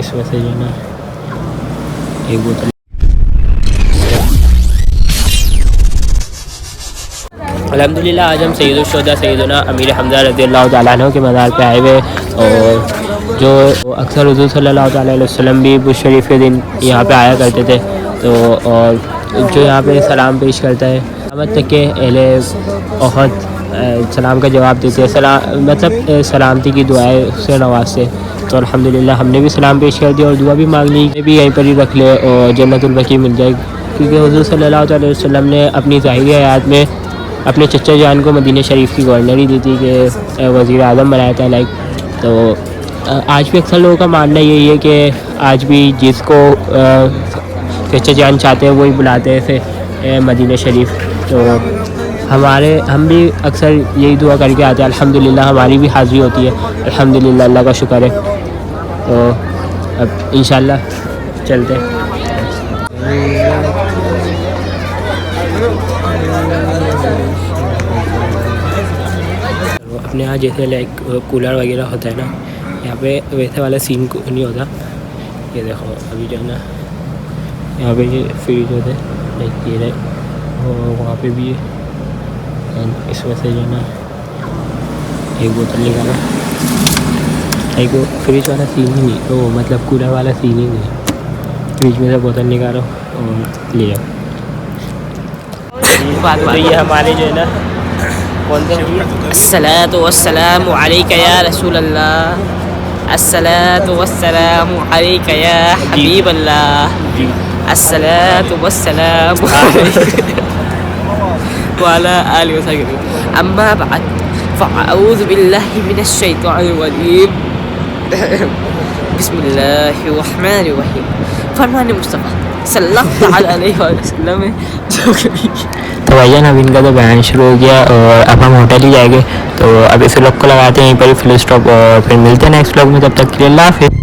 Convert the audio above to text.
इसमें से जो है ना एक बोतल। अल्हम्दुलिल्लाह आज हम सैयदुश्शुहदा सैयदना अमीर हमज़ा रज़ियल्लाहु तआला अन्हु के मज़ार पे आए हुए, और जो अक्सर हुज़ूर सल्लल्लाहु अलैहि वसल्लम भी बुश शरीफ के दिन यहाँ पे आया करते थे, तो और जो यहाँ पे सलाम पेश करता है क़यामत तक के अहले ओहद सलाम का जवाब देते हैं, मतलब सलामती की दुआएं से नवाजते। तो अल्हम्दुलिल्लाह हमने भी सलाम पेश कर दिया और दुआ भी मांग ली भी यहीं पर ही रख ले और जन्नतुल बकी मिल जाए, क्योंकि हुज़ूर सल्लल्लाहु अलैहि वसल्लम ने अपनी ज़ाहिरी हयात में अपने चचा जान को मदीना शरीफ की गवर्नरी दी थी कि वज़ीर आज़म बनाया था लाइक। तो आज भी अक्सर लोगों का मानना यही है कि आज भी जिसको चचा जान चाहते हैं वही बुलाते हैं फिर मदीना शरीफ। तो हम भी अक्सर यही दुआ करके आते हैं, अल्हम्दुलिल्लाह हमारी भी हाज़िरी होती है, अल्हम्दुलिल्लाह अल्लाह का शुक्र है। तो अब इंशाअल्लाह चलते हैं। अपने यहाँ जैसे लाइक कूलर वगैरह होता है ना, यहाँ पे वैसे वाला सीन नहीं होता। ये देखो अभी जो है ना यहाँ पे ये फ्रिज होते हैं लाइक ये और वहाँ पे भी है, एंड इसमें से जो है ना एक बोतल निकाला। एक वो फ्रिज वाला सीन ही नहीं, वो मतलब कूलर वाला सीन ही नहीं, फ्रिज में से बोतल निकालो और ले जाओ। तो ये हमारे जो है ना कौन से अस्सलातु वस्सलामु अलैका या रसूल अल्लाह, अस्सलातु वस्सलामु अलैका या हबीब अल्लाह, अस्सलातु वस्सलामु वाला आलिहि वसल्लम। अम्मा बाद फ़अऊज़ु बिल्लाहि मिनश शैतानिर रजीम। बिस्मिल्लाहिर रहमानिर रहीम। फरमान मुस्तफ़ा सल्लल्लाहु अलैहि वसल्लम। तो भैया अब इनका तो बयान शुरू हो गया और अब हम होटल ही जाएंगे, तो अब इस व्लॉग को लगाते हैं यहीं पर ही फुल स्टॉप और फिर मिलते हैं नेक्स्ट व्लॉग में। तब तक के लिए अल्लाह हाफ़िज़।